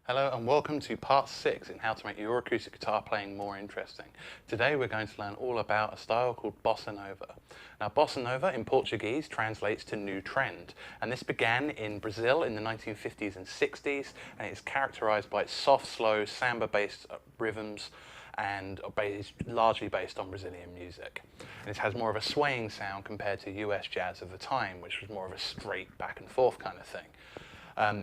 Hello and welcome to part 6 in how to make your acoustic guitar playing more interesting. Today we're going to learn all about a style called Bossa Nova. Now Bossa Nova in Portuguese translates to new trend, and this began in Brazil in the 1950s and 60s, and it is characterized by its soft, slow, samba-based rhythms and is largely based on Brazilian music. And it has more of a swaying sound compared to US jazz of the time, which was more of a straight back and forth kind of thing.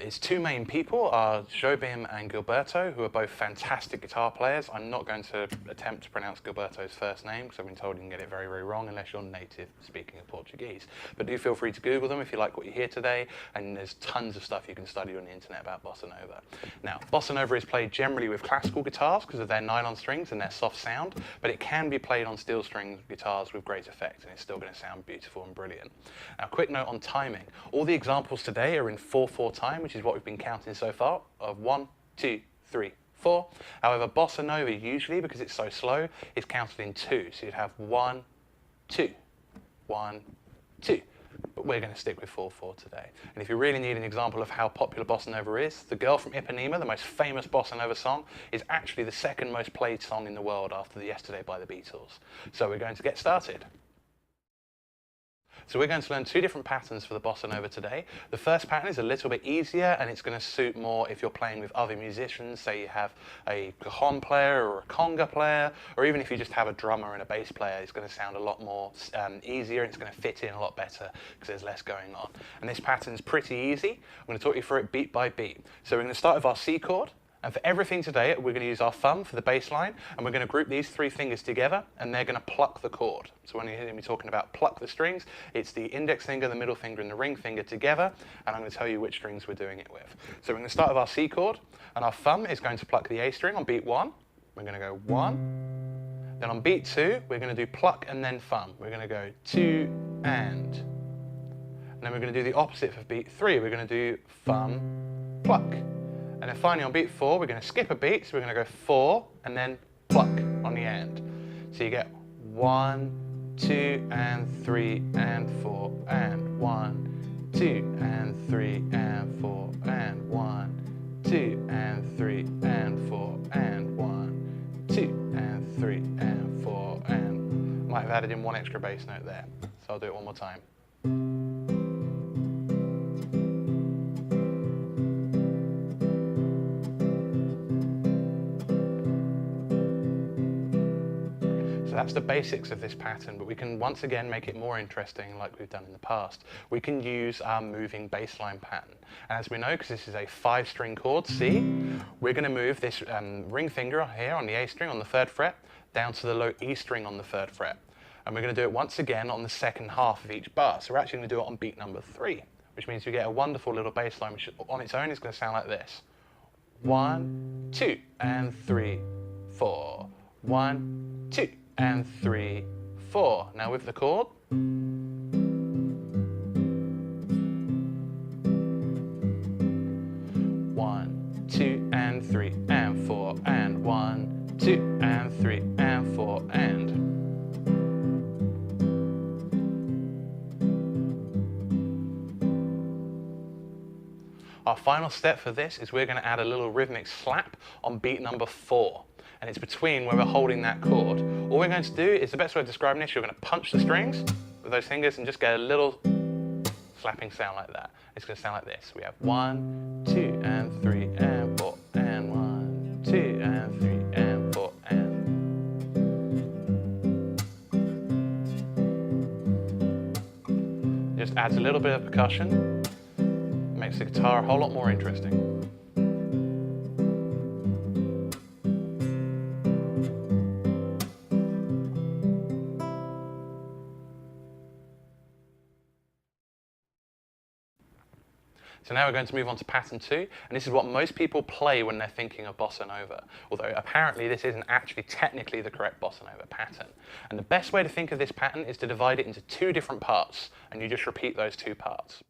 Its two main people are Jobim and Gilberto, who are both fantastic guitar players. I'm not going to attempt to pronounce Gilberto's first name because I've been told you can get it very, very wrong unless you're native speaking of Portuguese. But do feel free to Google them if you like what you hear today, and there's tons of stuff you can study on the internet about Bossa Nova. Now, Bossa Nova is played generally with classical guitars because of their nylon strings and their soft sound, but it can be played on steel string guitars with great effect, and it's still going to sound beautiful and brilliant. Now, quick note on timing. All the examples today are in 4/4 time, which is what we've been counting so far, of 1, 2, 3, 4. However, Bossa Nova usually, because it's so slow, is counted in 2. So you'd have 1, 2, 1, 2. But we're going to stick with 4/4 today. And if you really need an example of how popular Bossa Nova is, The Girl from Ipanema, the most famous Bossa Nova song, is actually the second most played song in the world after Yesterday by the Beatles. So we're going to get started. So we're going to learn two different patterns for the Bossa Nova today. The first pattern is a little bit easier, and it's going to suit more if you're playing with other musicians. Say you have a cajon player or a conga player, or even if you just have a drummer and a bass player, it's going to sound a lot more easier, and it's going to fit in a lot better because there's less going on. And this pattern is pretty easy. I'm going to talk you through it beat by beat. So we're going to start with our C chord. And for everything today, we're going to use our thumb for the bass line, and we're going to group these three fingers together, and they're going to pluck the chord. So when you hear me talking about pluck the strings, it's the index finger, the middle finger, and the ring finger together, and I'm going to tell you which strings we're doing it with. So we're going to start with our C chord, and our thumb is going to pluck the A string on beat 1. We're going to go 1. Then on beat 2, we're going to do pluck and then thumb. We're going to go 2 and then we're going to do the opposite for beat 3. We're going to do thumb, pluck. And then finally on beat 4, we're going to skip a beat, so we're going to go 4 and then pluck on the end. So you get 1, 2 and 3 and 4 and 1, 2 and 3 and 4 and 1, 2 and 3 and 4 and 1, 2 and 3 and 4 and might have added in one extra bass note there. So I'll do it one more time. That's the basics of this pattern, but we can once again make it more interesting like we've done in the past. We can use our moving bass line pattern. And as we know, because this is a 5-string chord, C, we're going to move this ring finger here on the A string on the 3rd fret down to the low E string on the 3rd fret. And we're going to do it once again on the second half of each bar. So we're actually going to do it on beat number 3, which means you get a wonderful little bass line, which on its own is going to sound like this. 1, 2 and 3, 4. 1, 2 and 3, 4. Now with the chord. 1, 2 and 3 and 4 and 1, 2 and 3 and 4 and. Our final step for this is we're going to add a little rhythmic slap on beat number 4. And it's between where we're holding that chord. All we're going to do is, the best way of describing this, you're going to punch the strings with those fingers and just get a little slapping sound like that. It's going to sound like this. We have 1, 2 and 3 and 4 and 1, 2 and 3 and 4 and. Just adds a little bit of percussion, makes the guitar a whole lot more interesting. So now we're going to move on to pattern 2, and this is what most people play when they're thinking of Bossa Nova, although apparently this isn't actually technically the correct Bossa Nova pattern. And the best way to think of this pattern is to divide it into 2 different parts, and you just repeat those 2 parts.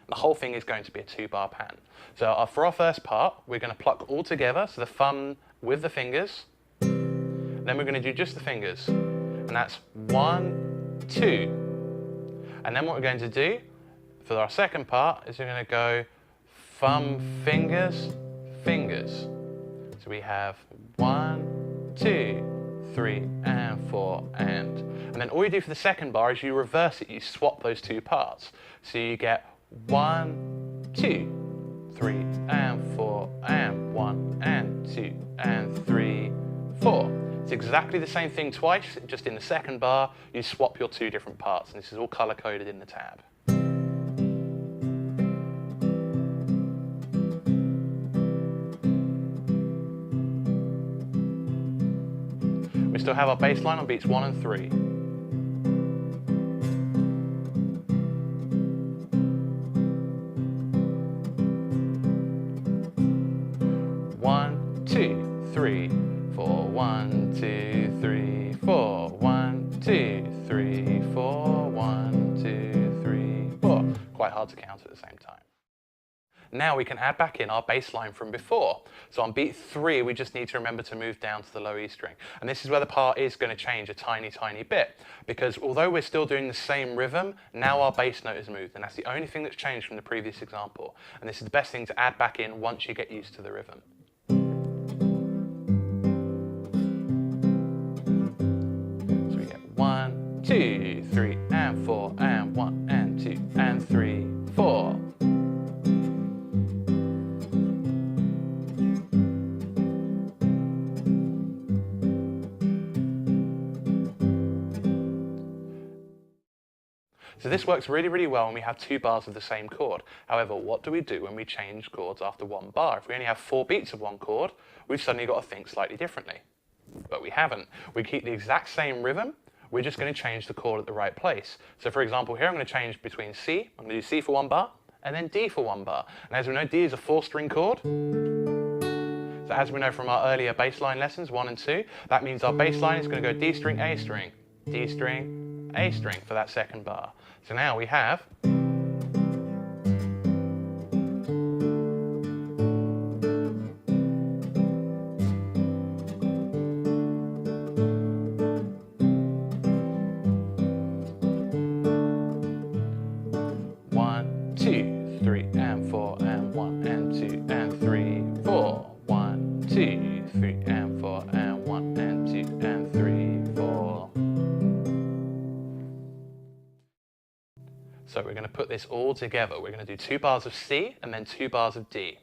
The whole thing is going to be a 2-bar pattern. So for our first part, we're going to pluck all together, so the thumb with the fingers, then we're going to do just the fingers, and that's 1, 2. And then what we're going to do for our second part is we're going to go thumb, fingers, fingers. So we have 1, 2, 3, and 4, and then all you do for the second bar is you reverse it, you swap those two parts. So you get 1, 2, 3, and 4, and 1, and 2, and 3, 4. It's exactly the same thing twice, just in the second bar, you swap your two different parts, and this is all color-coded in the tab. We still have our bass line on beats 1 and 3. 1, 2, 3, 4, 1, 2, 3, 4, 1, 2, 3, 4, 1, 2, 3, 4. Quite hard to count at the same time. Now we can add back in our bass line from before. So on beat 3, we just need to remember to move down to the low E string. And this is where the part is going to change a tiny, tiny bit. Because although we're still doing the same rhythm, now our bass note has moved. And that's the only thing that's changed from the previous example. And this is the best thing to add back in once you get used to the rhythm. So we get 1, 2, 3, and 4, and 1, and 2, and 3, 4. So this works really, really well when we have 2 bars of the same chord. However, what do we do when we change chords after 1 bar? If we only have 4 beats of 1 chord, we've suddenly got to think slightly differently. But we haven't. We keep the exact same rhythm, we're just going to change the chord at the right place. So for example, here I'm going to change between C, I'm going to do C for 1 bar, and then D for 1 bar. And as we know, D is a 4-string chord. So as we know from our earlier bass line lessons, 1 and 2, that means our bass line is going to go D string, A string, D string, A string for that second bar. So now we have one, 2, 3, and 4, and 1, and 2, and 3, 4. 1, 2, 3, and 4, and 1, and 2, and 3, 4. So we're going to put this all together. We're going to do 2 bars of C and then 2 bars of D.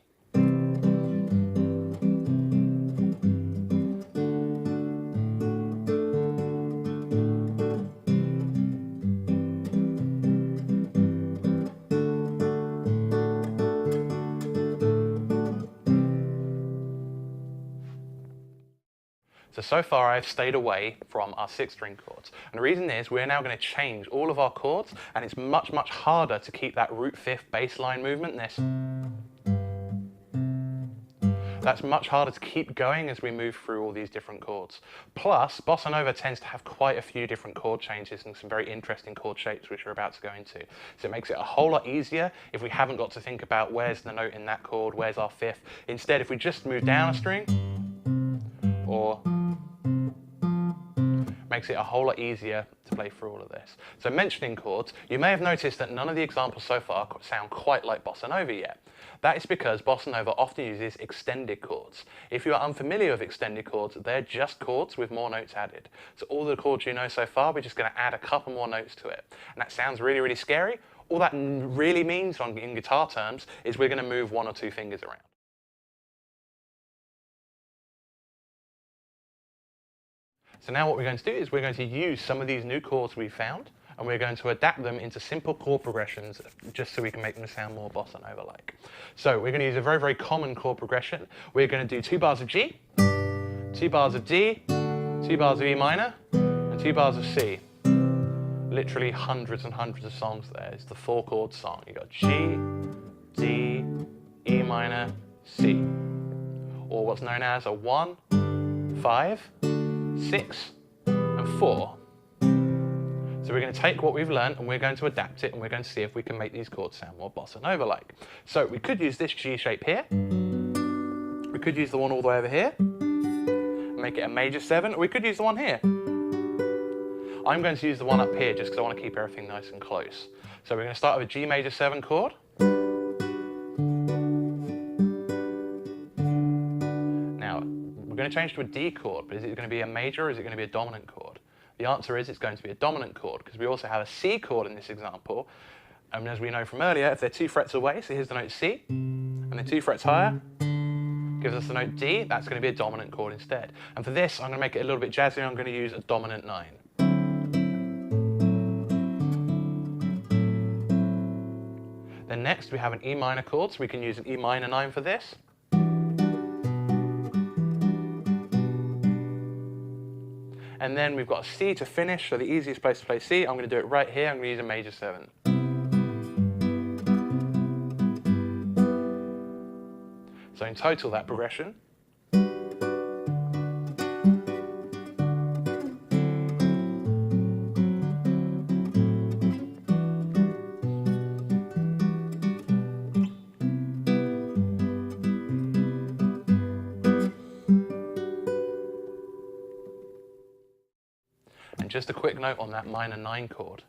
So far I've stayed away from our 6-string chords. And the reason is we're now going to change all of our chords, and it's much, much harder to keep that root 5th bass line movement. That's much harder to keep going as we move through all these different chords. Plus, Bossa Nova tends to have quite a few different chord changes and some very interesting chord shapes which we're about to go into. So it makes it a whole lot easier if we haven't got to think about where's the note in that chord, where's our 5th. Instead, if we just move down a string, or makes it a whole lot easier to play through all of this. So mentioning chords, you may have noticed that none of the examples so far sound quite like Bossa Nova yet. That is because Bossa Nova often uses extended chords. If you are unfamiliar with extended chords, they're just chords with more notes added. So all the chords you know so far, we're just going to add a couple more notes to it. And that sounds really, really scary. All that really means in guitar terms is we're going to move 1 or 2 fingers around. So now what we're going to do is we're going to use some of these new chords we found, and we're going to adapt them into simple chord progressions just so we can make them sound more Bossa Nova-like. So we're going to use a very, very common chord progression. We're going to do 2 bars of G, 2 bars of D, 2 bars of E minor, and 2 bars of C. Literally hundreds and hundreds of songs there. It's the 4-chord song. You've got G, D, E minor, C. Or what's known as a 1, 5, 6, and 4. So we're going to take what we've learned and we're going to adapt it, and we're going to see if we can make these chords sound more Bossa Nova-like. So we could use this G shape here. We could use the one all the way over here and make it a major 7, or we could use the one here. I'm going to use the one up here just because I want to keep everything nice and close. So we're going to start with a G major 7 chord. going to change to a D chord, but is it going to be a major or is it going to be a dominant chord? The answer is it's going to be a dominant chord, because we also have a C chord in this example. And as we know from earlier, if they're 2 frets away, so here's the note C, and they're 2 frets higher, gives us the note D, that's going to be a dominant chord instead. And for this, I'm going to make it a little bit jazzier. I'm going to use a dominant 9. Then next we have an E minor chord, so we can use an E minor 9 for this. And then we've got a C to finish, so the easiest place to play C, I'm going to do it right here. I'm going to use a major 7. So in total, that progression. And just a quick note on that minor 9 chord.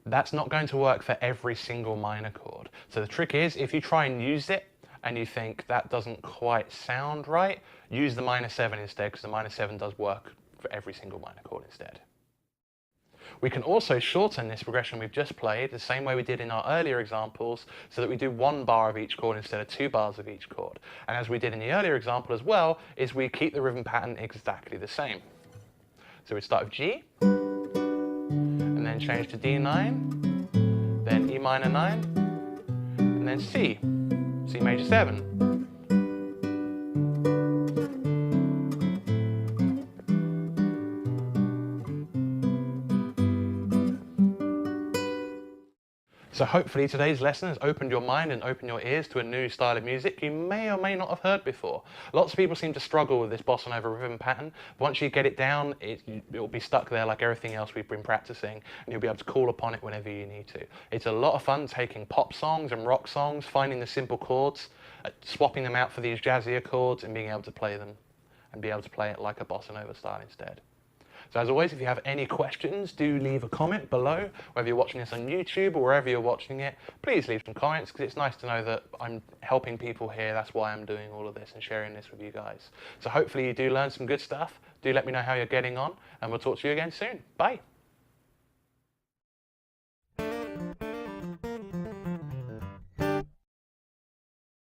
That's not going to work for every single minor chord. So the trick is, if you try and use it and you think that doesn't quite sound right, use the minor 7 instead, because the minor 7 does work for every single minor chord instead. We can also shorten this progression we've just played the same way we did in our earlier examples, so that we do 1 bar of each chord instead of 2 bars of each chord. And as we did in the earlier example as well, is we keep the rhythm pattern exactly the same. So we start with G, and then change to D9, then E minor 9, and then C, C major 7. So hopefully today's lesson has opened your mind and opened your ears to a new style of music you may or may not have heard before. Lots of people seem to struggle with this Bossa Nova rhythm pattern. Once you get it down, it'll be stuck there like everything else we've been practicing, and you'll be able to call upon it whenever you need to. It's a lot of fun taking pop songs and rock songs, finding the simple chords, swapping them out for these jazzier chords, and being able to play them, and be able to play it like a Bossa Nova style instead. So as always, if you have any questions, do leave a comment below. Whether you're watching this on YouTube or wherever you're watching it, please leave some comments, because it's nice to know that I'm helping people here. That's why I'm doing all of this and sharing this with you guys. So hopefully you do learn some good stuff. Do let me know how you're getting on, and we'll talk to you again soon. Bye.